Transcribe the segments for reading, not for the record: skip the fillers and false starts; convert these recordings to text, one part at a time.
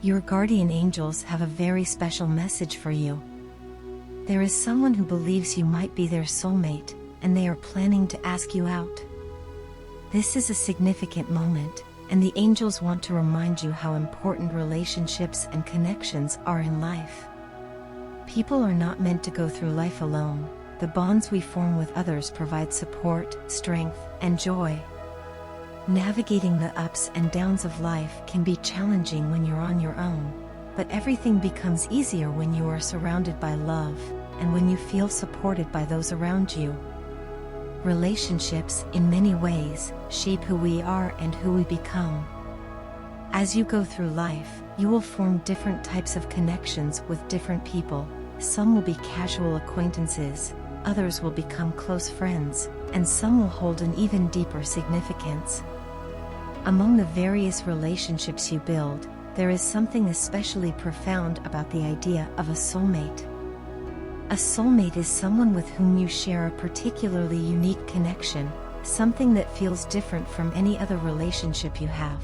Your guardian angels have a very special message for you. There is someone who believes you might be their soulmate, and they are planning to ask you out. This is a significant moment, and the angels want to remind you how important relationships and connections are in life. People are not meant to go through life alone. The bonds we form with others provide support, strength, and joy. Navigating the ups and downs of life can be challenging when you're on your own, but everything becomes easier when you are surrounded by love, and when you feel supported by those around you. Relationships, in many ways, shape who we are and who we become. As you go through life, you will form different types of connections with different people. Some will be casual acquaintances, others will become close friends, and some will hold an even deeper significance. Among the various relationships you build, there is something especially profound about the idea of a soulmate. A soulmate is someone with whom you share a particularly unique connection, something that feels different from any other relationship you have.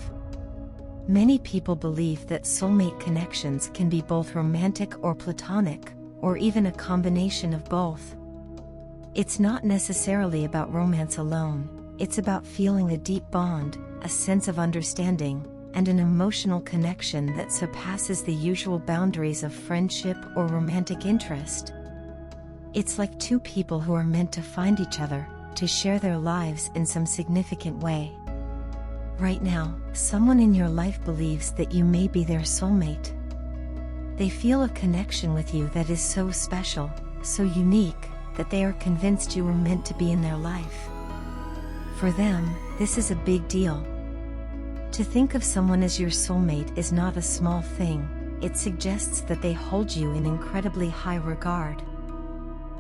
Many people believe that soulmate connections can be both romantic or platonic, or even a combination of both. It's not necessarily about romance alone, it's about feeling a deep bond, a sense of understanding, and an emotional connection that surpasses the usual boundaries of friendship or romantic interest. It's like two people who are meant to find each other, to share their lives in some significant way. Right now, someone in your life believes that you may be their soulmate. They feel a connection with you that is so special, so unique, that they are convinced you were meant to be in their life. For them, this is a big deal. To think of someone as your soulmate is not a small thing. It suggests that they hold you in incredibly high regard.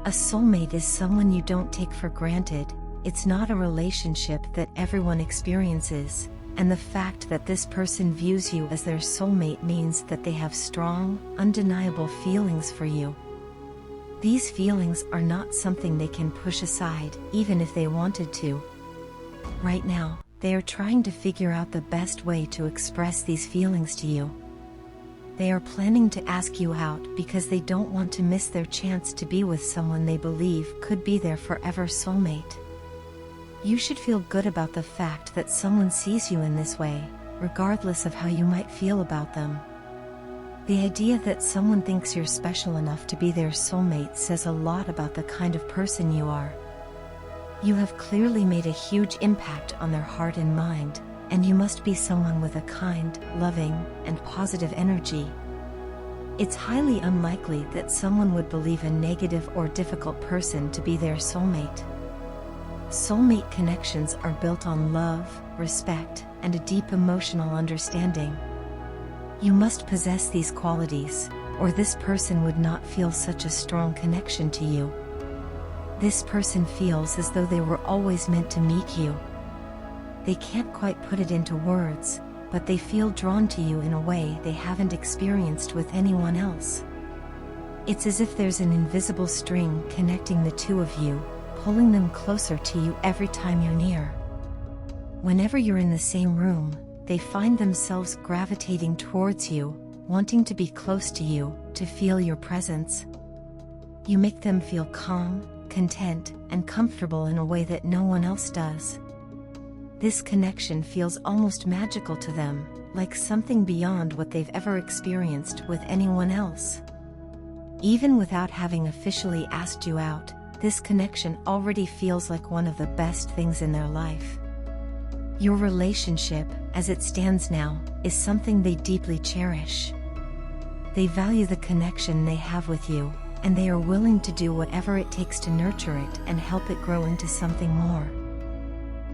A soulmate is someone you don't take for granted. It's not a relationship that everyone experiences, and the fact that this person views you as their soulmate means that they have strong, undeniable feelings for you. These feelings are not something they can push aside, even if they wanted to. Right now, they are trying to figure out the best way to express these feelings to you. They are planning to ask you out because they don't want to miss their chance to be with someone they believe could be their forever soulmate. You should feel good about the fact that someone sees you in this way, regardless of how you might feel about them. The idea that someone thinks you're special enough to be their soulmate says a lot about the kind of person you are. You have clearly made a huge impact on their heart and mind, and you must be someone with a kind, loving, and positive energy. It's highly unlikely that someone would believe a negative or difficult person to be their soulmate. Soulmate connections are built on love, respect, and a deep emotional understanding. You must possess these qualities, or this person would not feel such a strong connection to you. This person feels as though they were always meant to meet you. They can't quite put it into words, but they feel drawn to you in a way they haven't experienced with anyone else. It's as if there's an invisible string connecting the two of you, pulling them closer to you every time you're near. Whenever you're in the same room, they find themselves gravitating towards you, wanting to be close to you, to feel your presence. You make them feel calm, content, and comfortable in a way that no one else does. This connection feels almost magical to them, like something beyond what they've ever experienced with anyone else. Even without having officially asked you out, this connection already feels like one of the best things in their life. Your relationship, as it stands now, is something they deeply cherish. They value the connection they have with you, and they are willing to do whatever it takes to nurture it and help it grow into something more.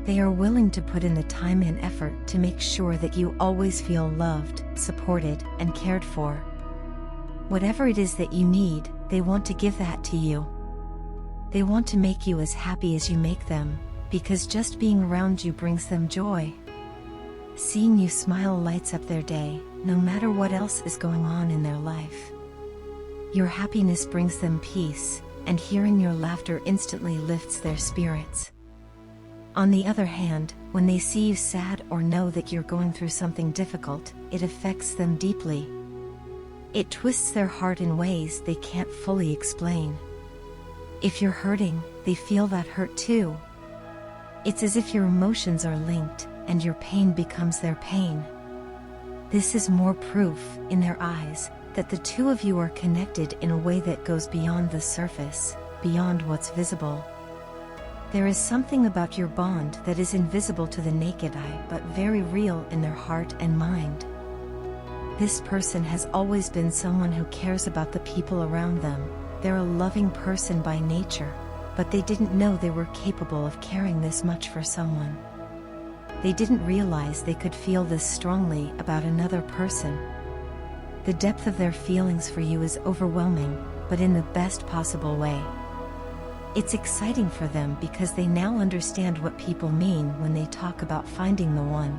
They are willing to put in the time and effort to make sure that you always feel loved, supported, and cared for. Whatever it is that you need, they want to give that to you. They want to make you as happy as you make them, because just being around you brings them joy. Seeing you smile lights up their day, no matter what else is going on in their life. Your happiness brings them peace, and hearing your laughter instantly lifts their spirits. On the other hand, when they see you sad or know that you're going through something difficult, it affects them deeply. It twists their heart in ways they can't fully explain. If you're hurting, they feel that hurt too. It's as if your emotions are linked, and your pain becomes their pain. This is more proof, in their eyes, that the two of you are connected in a way that goes beyond the surface, beyond what's visible. There is something about your bond that is invisible to the naked eye but very real in their heart and mind. This person has always been someone who cares about the people around them. They're a loving person by nature, but they didn't know they were capable of caring this much for someone. They didn't realize they could feel this strongly about another person. The depth of their feelings for you is overwhelming, but in the best possible way. It's exciting for them because they now understand what people mean when they talk about finding the one.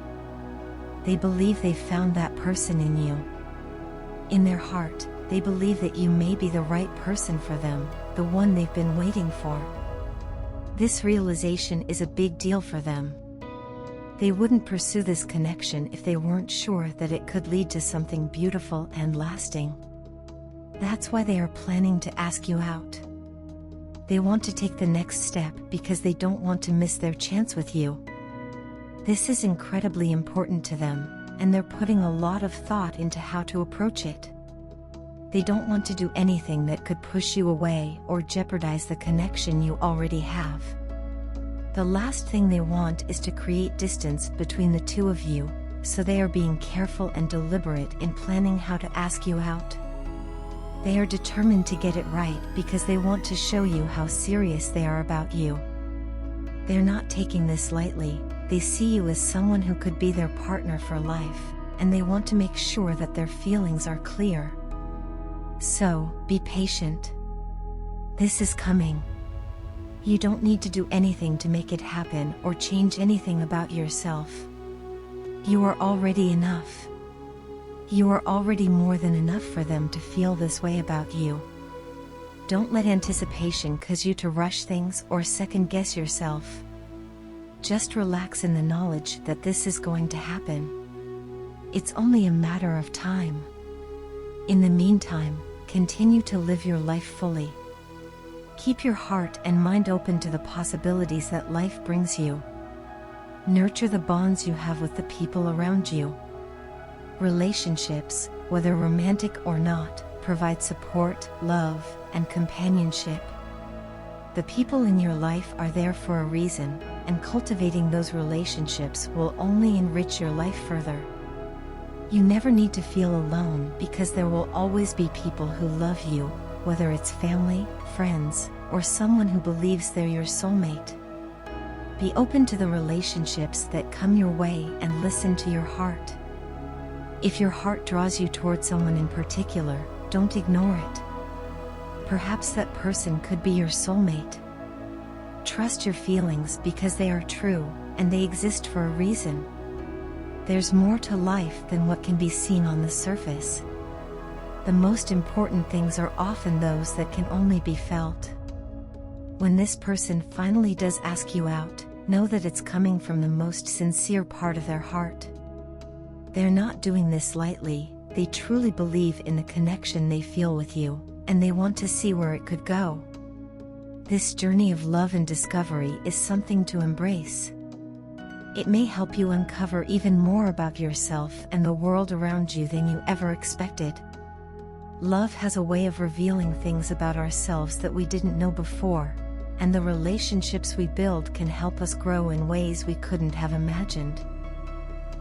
They believe they've found that person in you. In their heart, they believe that you may be the right person for them, the one they've been waiting for. This realization is a big deal for them. They wouldn't pursue this connection if they weren't sure that it could lead to something beautiful and lasting. That's why they are planning to ask you out. They want to take the next step because they don't want to miss their chance with you. This is incredibly important to them, and they're putting a lot of thought into how to approach it. They don't want to do anything that could push you away or jeopardize the connection you already have. The last thing they want is to create distance between the two of you, so they are being careful and deliberate in planning how to ask you out. They are determined to get it right because they want to show you how serious they are about you. They're not taking this lightly. They see you as someone who could be their partner for life, and they want to make sure that their feelings are clear. So, be patient. This is coming. You don't need to do anything to make it happen or change anything about yourself. You are already enough. You are already more than enough for them to feel this way about you. Don't let anticipation cause you to rush things or second-guess yourself. Just relax in the knowledge that this is going to happen. It's only a matter of time. In the meantime, continue to live your life fully. Keep your heart and mind open to the possibilities that life brings you. Nurture the bonds you have with the people around you. Relationships, whether romantic or not, provide support, love, and companionship. The people in your life are there for a reason, and cultivating those relationships will only enrich your life further. You never need to feel alone because there will always be people who love you, whether it's family, friends, or someone who believes they're your soulmate. Be open to the relationships that come your way and listen to your heart. If your heart draws you toward someone in particular, don't ignore it. Perhaps that person could be your soulmate. Trust your feelings because they are true, and they exist for a reason. There's more to life than what can be seen on the surface. The most important things are often those that can only be felt. When this person finally does ask you out, know that it's coming from the most sincere part of their heart. They're not doing this lightly. They truly believe in the connection they feel with you, and they want to see where it could go. This journey of love and discovery is something to embrace. It may help you uncover even more about yourself and the world around you than you ever expected. Love has a way of revealing things about ourselves that we didn't know before, and the relationships we build can help us grow in ways we couldn't have imagined.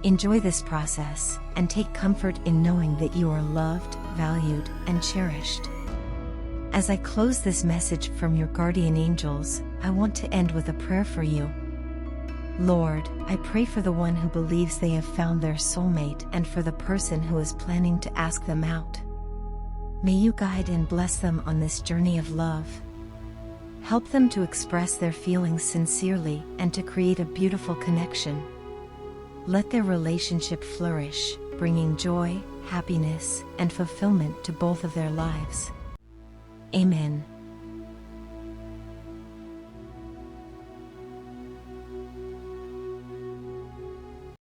Enjoy this process, and take comfort in knowing that you are loved, valued, and cherished. As I close this message from your guardian angels, I want to end with a prayer for you. Lord, I pray for the one who believes they have found their soulmate and for the person who is planning to ask them out. May you guide and bless them on this journey of love. Help them to express their feelings sincerely and to create a beautiful connection. Let their relationship flourish, bringing joy, happiness, and fulfillment to both of their lives. Amen.